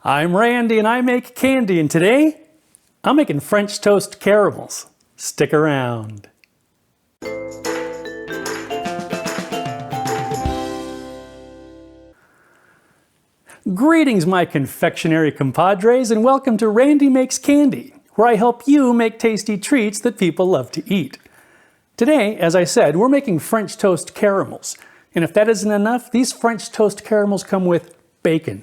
I'm Randy and I make candy, and today I'm making French toast caramels. Stick around. Greetings, my confectionery compadres, and welcome to Randy Makes Candy, where I help you make tasty treats that people love to eat. Today, as I said, we're making French toast caramels. And if that isn't enough, these French toast caramels come with bacon.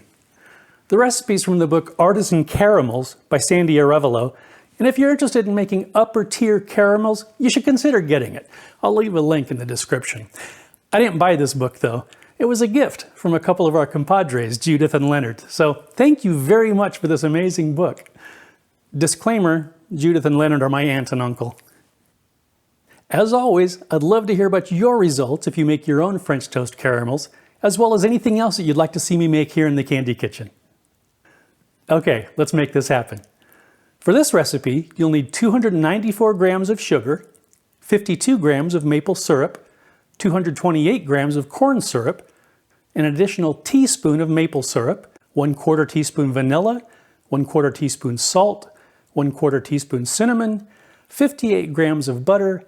The recipe's from the book Artisan Caramels by Sandy Arevalo. And if you're interested in making upper tier caramels, you should consider getting it. I'll leave a link in the description. I didn't buy this book though. It was a gift from a couple of our compadres, Judith and Leonard. So thank you very much for this amazing book. Disclaimer, Judith and Leonard are my aunt and uncle. As always, I'd love to hear about your results if you make your own French toast caramels, as well as anything else that you'd like to see me make here in the Candy Kitchen. Okay, let's make this happen. For this recipe, you'll need 294 grams of sugar, 52 grams of maple syrup, 228 grams of corn syrup, an additional teaspoon of maple syrup, 1/4 teaspoon vanilla, 1/4 teaspoon salt, 1/4 teaspoon cinnamon, 58 grams of butter,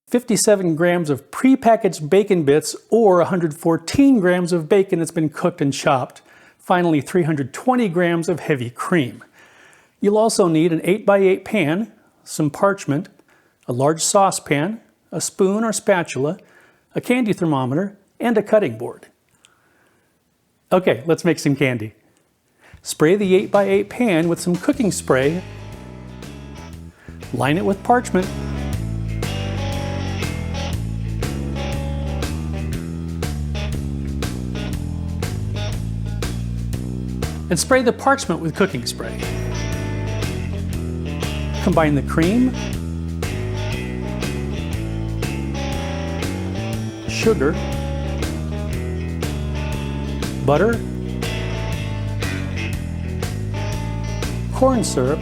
57 grams of prepackaged bacon bits or 114 grams of bacon that's been cooked and chopped. Finally, 320 grams of heavy cream. You'll also need an 8x8 pan, some parchment, a large saucepan, a spoon or spatula, a candy thermometer, and a cutting board. Okay, let's make some candy. Spray the 8x8 pan with some cooking spray. Line it with parchment. And spray the parchment with cooking spray. Combine the cream, sugar, butter, corn syrup,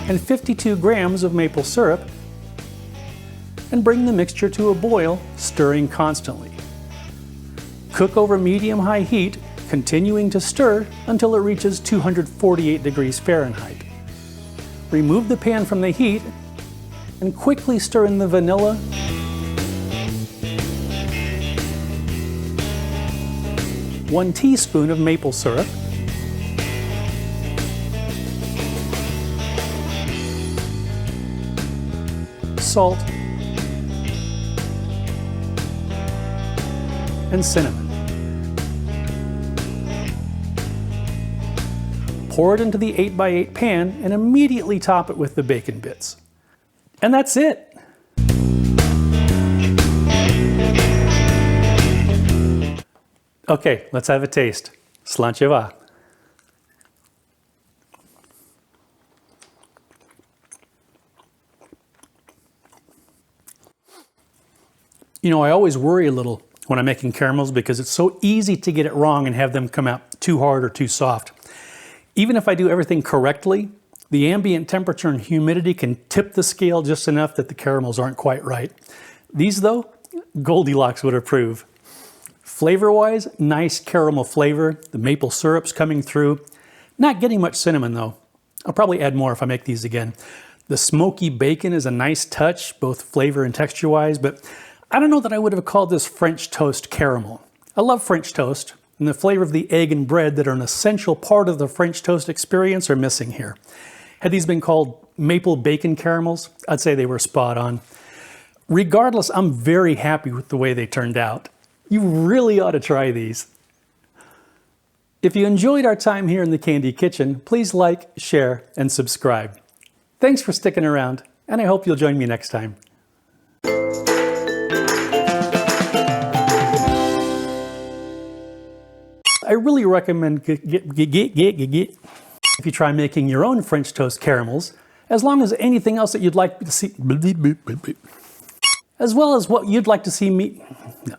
and 52 grams of maple syrup, and bring the mixture to a boil, stirring constantly. Cook over medium-high heat, continuing to stir until it reaches 248 degrees Fahrenheit. Remove the pan from the heat and quickly stir in the vanilla, one teaspoon of maple syrup, salt, and cinnamon. Pour it into the 8x8 pan and immediately top it with the bacon bits. And that's it. Okay, let's have a taste. Sláinte va. You know, I always worry a little when I'm making caramels because it's so easy to get it wrong and have them come out too hard or too soft. Even if I do everything correctly, the ambient temperature and humidity can tip the scale just enough that the caramels aren't quite right. These though, Goldilocks would approve. Flavor-wise, nice caramel flavor. The maple syrup's coming through. Not getting much cinnamon though. I'll probably add more if I make these again. The smoky bacon is a nice touch, both flavor and texture-wise, but I don't know that I would have called this French toast caramel. I love French toast, and the flavor of the egg and bread that are an essential part of the French toast experience are missing here. Had these been called maple bacon caramels, I'd say they were spot on. Regardless, I'm very happy with the way they turned out. You really ought to try these. If you enjoyed our time here in the Candy Kitchen, please like, share, and subscribe. Thanks for sticking around, and I hope you'll join me next time. I really recommend if you try making your own French toast caramels, as long as anything else that you'd like to see, as well as what you'd like to see me. No.